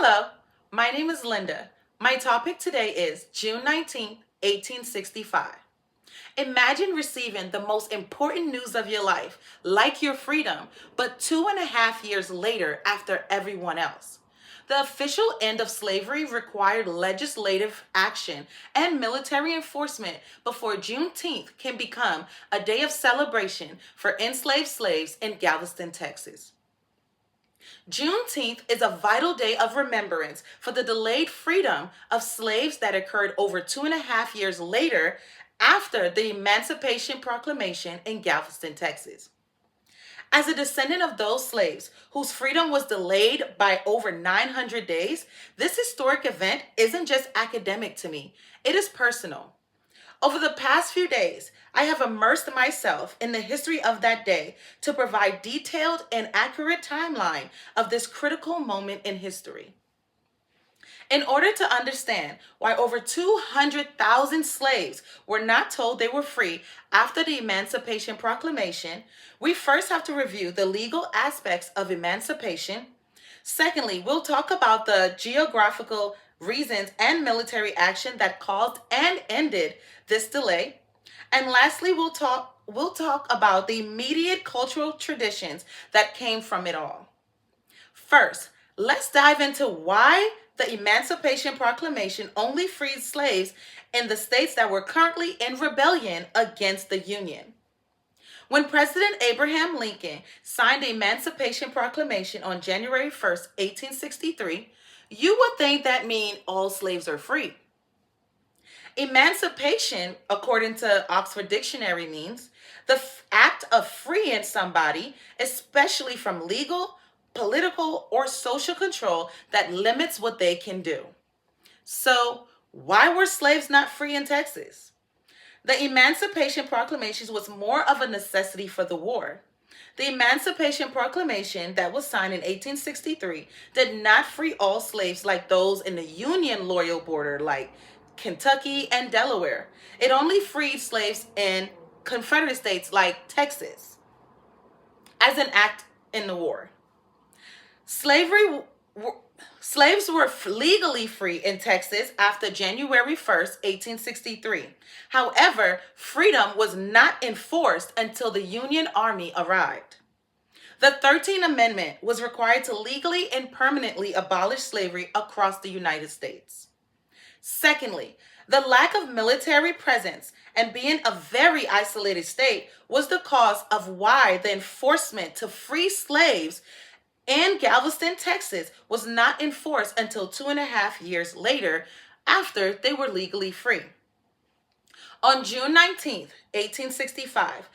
Hello, my name is Linda. My topic today is June 19th, 1865. Imagine receiving the most important news of your life, like your freedom, but 2.5 years later after everyone else. The official end of slavery required legislative action and military enforcement before Juneteenth can become a day of celebration for enslaved slaves in Galveston, Texas. Juneteenth is a vital day of remembrance for the delayed freedom of slaves that occurred over 2.5 years later after the Emancipation Proclamation in Galveston, Texas. As a descendant of those slaves whose freedom was delayed by over 900 days, this historic event isn't just academic to me, it is personal. Over the past few days, I have immersed myself in the history of that day to provide detailed and accurate timeline of this critical moment in history. In order to understand why over 200,000 slaves were not told they were free after the Emancipation Proclamation, we first have to review the legal aspects of emancipation. Secondly, we'll talk about the geographical reasons and military action that caused and ended this delay. And lastly, we'll talk about the immediate cultural traditions that came from it all. First, let's dive into why the Emancipation Proclamation only freed slaves in the states that were currently in rebellion against the Union. When President Abraham Lincoln signed the Emancipation Proclamation on January 1st, 1863, you would think that means all slaves are free. Emancipation, according to Oxford Dictionary, means the act of freeing somebody, especially from legal, political, or social control that limits what they can do. So, why were slaves not free in Texas? The Emancipation Proclamation was more of a necessity for the war. The Emancipation Proclamation that was signed in 1863 did not free all slaves like those in the Union loyal border, like Kentucky and Delaware. It only freed slaves in Confederate states like Texas as an act in the war. Slavery Slaves were legally free in Texas after January 1st, 1863. However, freedom was not enforced until the Union Army arrived. The 13th Amendment was required to legally and permanently abolish slavery across the United States. Secondly, the lack of military presence and being a very isolated state was the cause of why the enforcement to free slaves in Galveston, Texas was not enforced until 2.5 years later after they were legally free. On June 19th, 1865,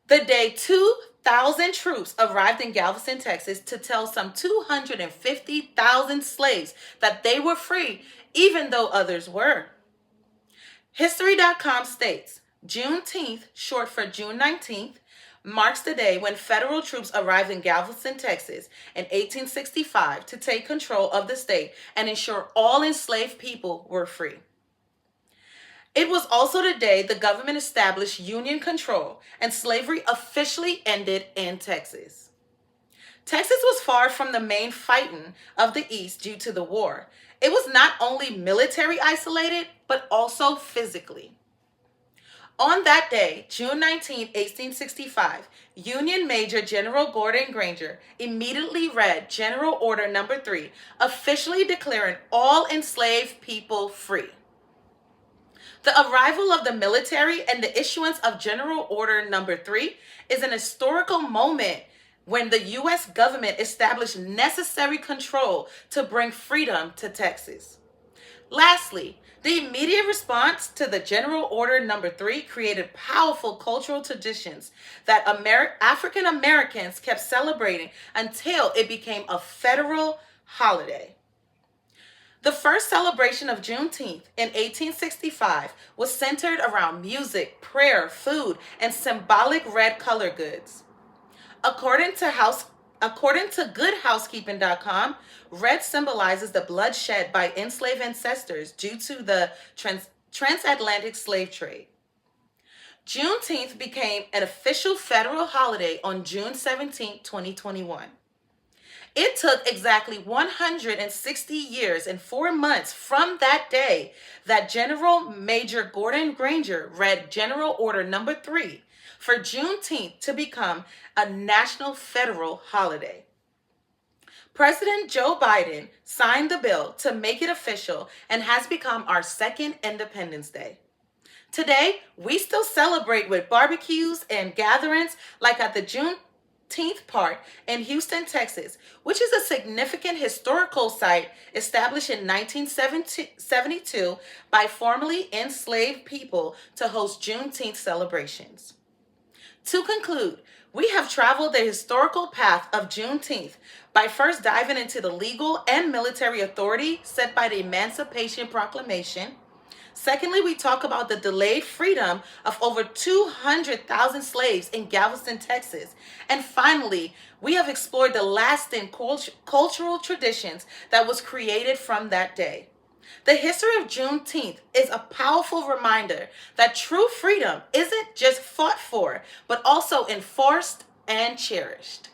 the day 2,000 troops arrived in Galveston, Texas to tell some 250,000 slaves that they were free, even though others were. History.com states Juneteenth, short for June 19th, marks the day when federal troops arrived in Galveston, Texas in 1865 to take control of the state and ensure all enslaved people were free. It was also the day the government established Union control and slavery officially ended in Texas. Texas was far from the main fighting of the East due to the war. It was not only military isolated, but also physically. On that day, June 19, 1865, Union Major General Gordon Granger immediately read General Order Number 3, officially declaring all enslaved people free. The arrival of the military and the issuance of General Order Number 3 is an historical moment when the U.S. government established necessary control to bring freedom to Texas. Lastly, the immediate response to the General Order Number 3 created powerful cultural traditions that African Americans kept celebrating until it became a federal holiday. The first celebration of Juneteenth in 1865 was centered around music, prayer, food, and symbolic red color goods. According to GoodHousekeeping.com, red symbolizes the blood shed by enslaved ancestors due to the transatlantic slave trade. Juneteenth became an official federal holiday on June 17, 2021. It took exactly 160 years and 4 months from that day that General Major Gordon Granger read General Order Number 3 for Juneteenth to become a national federal holiday. President Joe Biden signed the bill to make it official and has become our second Independence Day. Today, we still celebrate with barbecues and gatherings like at the Juneteenth Park in Houston, Texas, which is a significant historical site established in 1972 by formerly enslaved people to host Juneteenth celebrations. To conclude, we have traveled the historical path of Juneteenth by first diving into the legal and military authority set by the Emancipation Proclamation. Secondly, we talk about the delayed freedom of over 200,000 slaves in Galveston, Texas. And finally, we have explored the lasting cultural traditions that was created from that day. The history of Juneteenth is a powerful reminder that true freedom isn't just fought for, but also enforced and cherished.